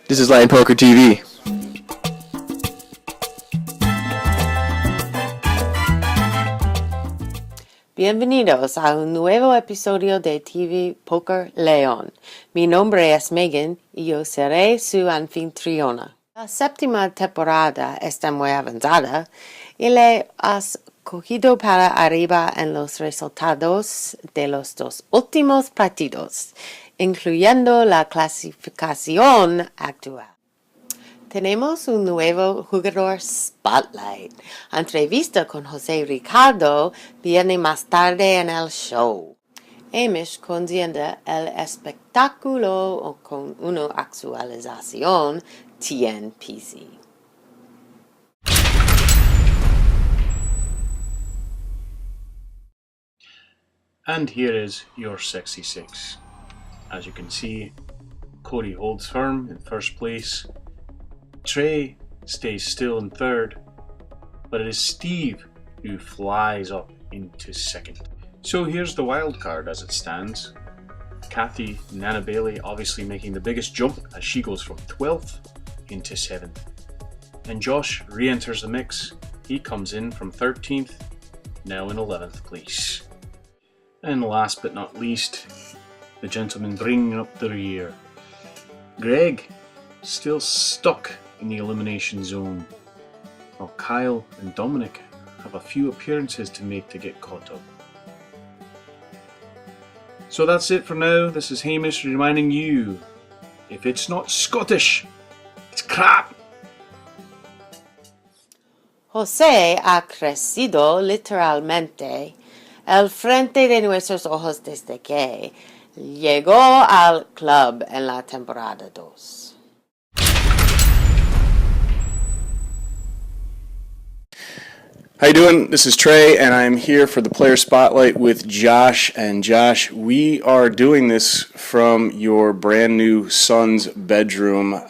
This is LionPokerTV. Bienvenidos a un nuevo episodio de TV Poker León. Mi nombre es Megan y yo seré su anfitriona. La séptima temporada está muy avanzada y le has cogido para arriba en los resultados de los dos últimos partidos, incluyendo la clasificación actual. Tenemos un nuevo jugador Spotlight. Entrevista con José Ricardo viene más tarde en el show. Hamish conciende el espectáculo con una actualización TNPC. And here is your 66. As you can see, Cody holds firm in first place. Trey stays still in third, but it is Steve who flies up into second. So here's the wild card as it stands. Kathy Nana Bailey obviously making the biggest jump as she goes from 12th into 7th. And Josh re-enters the mix. He comes in from 13th, now in 11th place. And last but not least, the gentleman bringing up the rear. Greg, still stuck in the elimination zone, while Kyle and Dominic have a few appearances to make to get caught up. So that's it for now. This is Hamish reminding you, if it's not Scottish, it's crap. José ha crecido literalmente al frente de nuestros ojos desde que llegó al club en la temporada 2. How you doing? This is Trey, and I'm here for the Player Spotlight with Josh. And Josh, we are doing this from your brand new son's bedroom,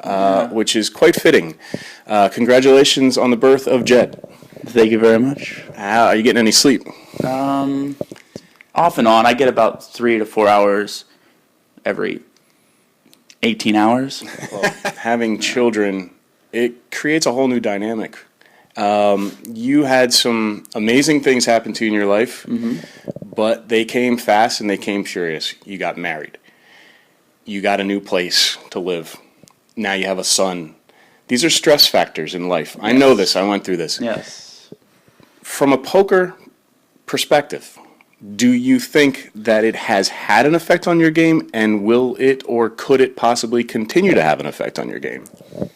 which is quite fitting. Congratulations on the birth of Jed. Thank you very much. Are you getting any sleep? Off and on. I get about 3 to 4 hours every 18 hours. Well, having children, it creates a whole new dynamic. You had some amazing things happen to you in your life, but they came fast and they came furious. You got married. You got a new place to live. Now you have a son. These are stress factors in life. Yes. I know this. I went through this. Yes. From a poker perspective, do you think that it has had an effect on your game, and will it or could it possibly continue to have an effect on your game?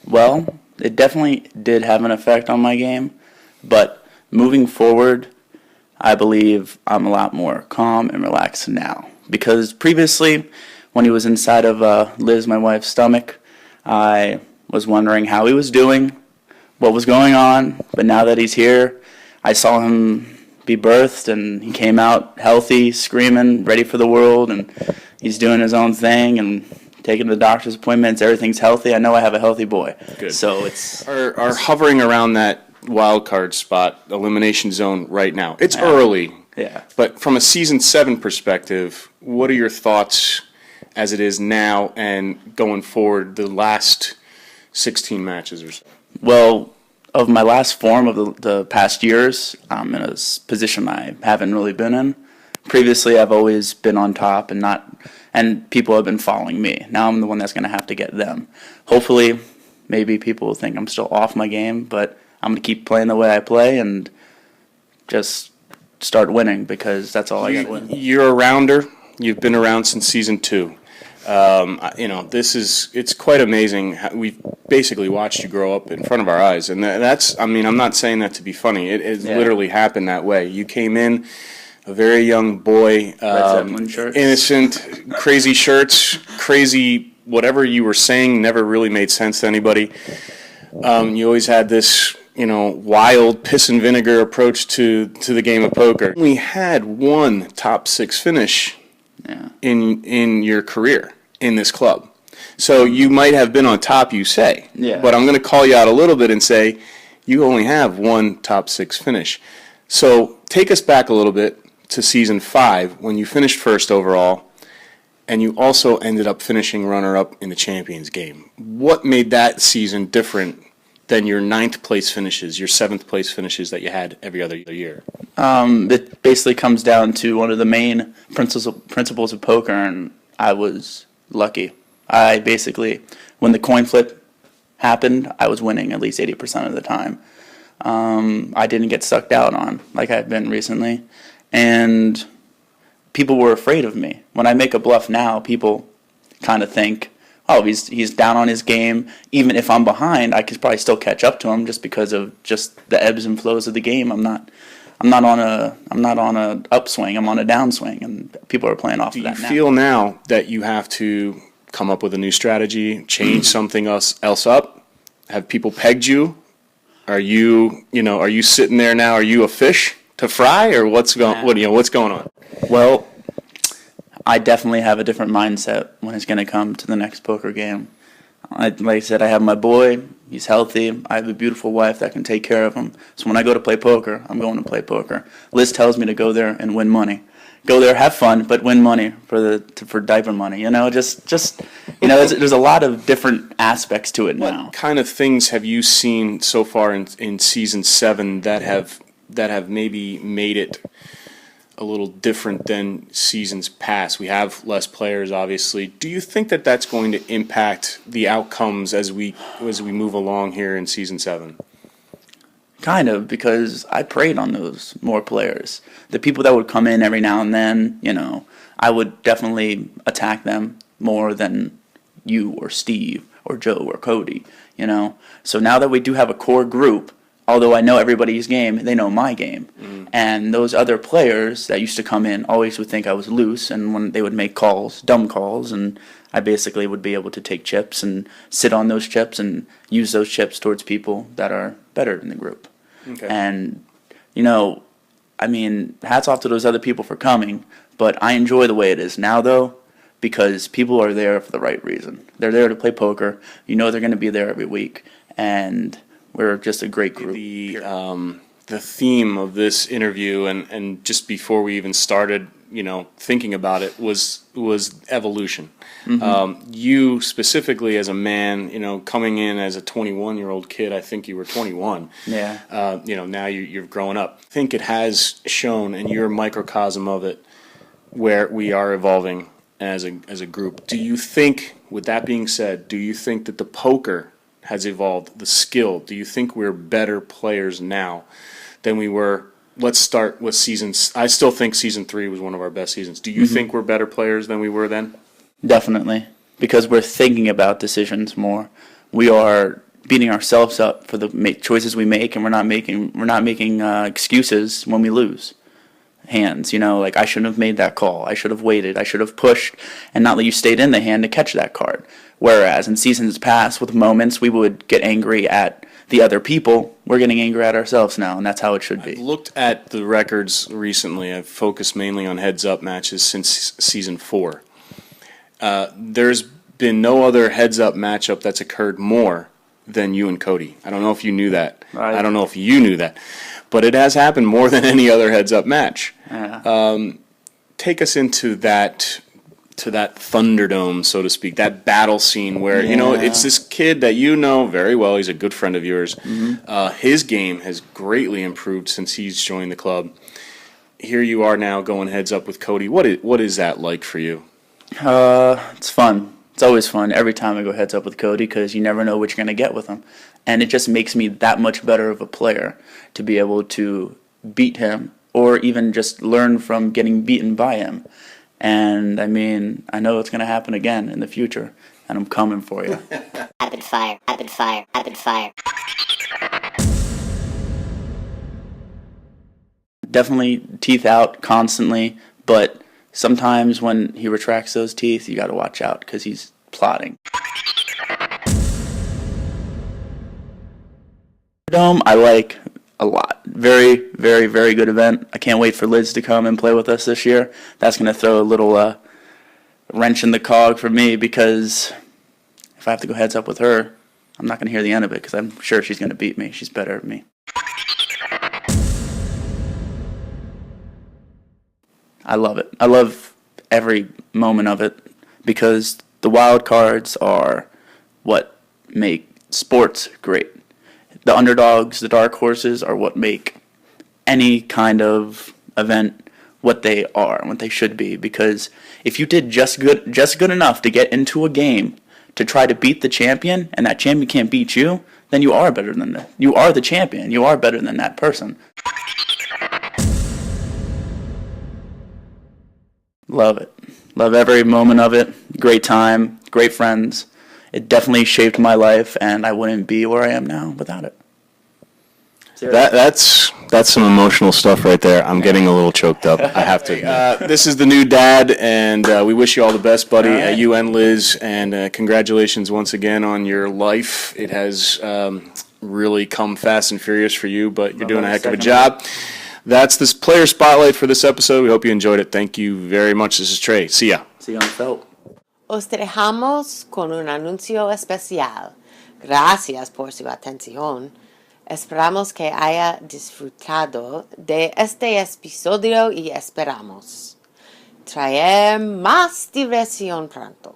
Well, it definitely did have an effect on my game, but moving forward, I believe I'm a lot more calm and relaxed now. Because previously, when he was inside of Liz, my wife's stomach, I was wondering how he was doing, what was going on, but now that he's here, I saw him be birthed, and he came out healthy, screaming, ready for the world, and he's doing his own thing, and taking the doctor's appointments, everything's healthy. I know I have a healthy boy. Good. So it's... Are hovering around that wild card spot, elimination zone right now. It's early. Yeah. But from a Season 7 perspective, what are your thoughts as it is now and going forward the last 16 matches or so? Well, of my last form of the past years, I'm in a position I haven't really been in. Previously, I've always been on top and people have been following me. Now I'm the one that's going to have to get them. Hopefully, maybe people will think I'm still off my game, but I'm going to keep playing the way I play and just start winning, because that's all I got to win. You're a rounder. You've been around since Season 2. It's quite amazing. We've basically watched you grow up in front of our eyes. And I'm not saying that to be funny. It literally happened that way. You came in a very young boy, innocent, crazy shirts, crazy whatever you were saying never really made sense to anybody. You always had this, wild piss and vinegar approach to the game of poker. We had one top 6 finish in your career in this club. So you might have been on top, you say. Yeah. But I'm going to call you out a little bit and say you only have one top 6 finish. So take us back a little bit to Season 5 when you finished first overall and you also ended up finishing runner-up in the Champions game. What made that season different than your 9th place finishes, your 7th place finishes that you had every other year? It basically comes down to one of the main principles of poker, and I was lucky. I basically, when the coin flip happened, I was winning at least 80% of the time. I didn't get sucked out on like I've been recently, and people were afraid of me. When I make a bluff now, people kind of think, oh, he's down on his game. Even if I'm behind, I could probably still catch up to him just because of just the ebbs and flows of the game. I'm not on a upswing. I'm on a downswing, and people are playing off of that now. Do you feel now that you have to come up with a new strategy, change something else up? Have people pegged you? Are you sitting there now? Are you a fish to fry, or what's going on? Well, I definitely have a different mindset when it's going to come to the next poker game. Like I said, I have my boy. He's healthy. I have a beautiful wife that can take care of him. So when I go to play poker, I'm going to play poker. Liz tells me to go there and win money. Go there, have fun, but win money for diaper money. There's a lot of different aspects to it now. What kind of things have you seen so far in season 7 that have maybe made it a little different than seasons past? We have less players, obviously. Do you think that that's going to impact the outcomes as we move along here in season 7? Kind of, because I preyed on those more players. The people that would come in every now and then, I would definitely attack them more than you or Steve or Joe or Cody, So now that we do have a core group, although I know everybody's game, they know my game. And those other players that used to come in always would think I was loose, and when they would make calls, dumb calls, and I basically would be able to take chips and sit on those chips and use those chips towards people that are better in the group. Okay. And, hats off to those other people for coming, but I enjoy the way it is now, though, because people are there for the right reason. They're there to play poker. They're going to be there every week, and we're just a great group. The theme of this interview, and just before we even started, thinking about it, was evolution. You specifically as a man, coming in as a 21-year-old kid, I think you were 21. Yeah. Now you're growing up. I think it has shown, and you're a microcosm of it, where we are evolving as a group. Do you think, with that being said, do you think that the poker has evolved, the skill? Do you think we're better players now than we were? Let's start with seasons. I still think season 3 was one of our best seasons. Do you think we're better players than we were then? Definitely, because we're thinking about decisions more. We are beating ourselves up for the choices we make, and we're not making excuses when we lose hands. Like, I shouldn't have made that call. I should have waited. I should have pushed and not let you stayed in the hand to catch that card. Whereas in seasons past, with moments, we would get angry at the other people. We're getting angry at ourselves now, and that's how it should be. I've looked at the records recently. I've focused mainly on heads-up matches since season 4. There's been no other heads-up matchup that's occurred more than you and Cody. I don't know if you knew that. Right. I don't know if you knew that. But it has happened more than any other heads-up match. Yeah. Take us into that Thunderdome, so to speak, that battle scene where, it's this kid that you know very well. He's a good friend of yours. His game has greatly improved since he's joined the club. Here you are now going heads up with Cody. What is that like for you? It's fun. It's always fun every time I go heads up with Cody, because you never know what you're going to get with him. And it just makes me that much better of a player to be able to beat him, or even just learn from getting beaten by him. And I know it's going to happen again in the future, and I'm coming for you. Rapid fire, rapid fire, rapid fire. Definitely teeth out constantly, but sometimes when he retracts those teeth, you got to watch out because he's plotting. Dome, I like a lot. Very, very, very good event. I can't wait for Liz to come and play with us this year. That's going to throw a little wrench in the cog for me, because if I have to go heads up with her, I'm not going to hear the end of it, because I'm sure she's going to beat me. She's better at me. I love it. I love every moment of it. because the wild cards are what make sports great. The underdogs, the dark horses, are what make any kind of event what they are and what they should be. Because if you did just good enough to get into a game to try to beat the champion, and that champion can't beat you, then you are better than that. You are the champion. You are better than that person. Love it. Love every moment of it. Great time. Great friends. It definitely shaped my life, and I wouldn't be where I am now without it. That's some emotional stuff right there. I'm getting a little choked up, I have to admit. This is the new dad, and we wish you all the best, buddy, right. You and Liz, and congratulations once again on your life. It has really come fast and furious for you, but you're doing a heck of a job. That's this player spotlight for this episode. We hope you enjoyed it. Thank you very much. This is Trey. See ya. See you on the felt. Os dejamos con un anuncio especial. Gracias por su atención. Esperamos que haya disfrutado de este episodio y esperamos traer más diversión pronto.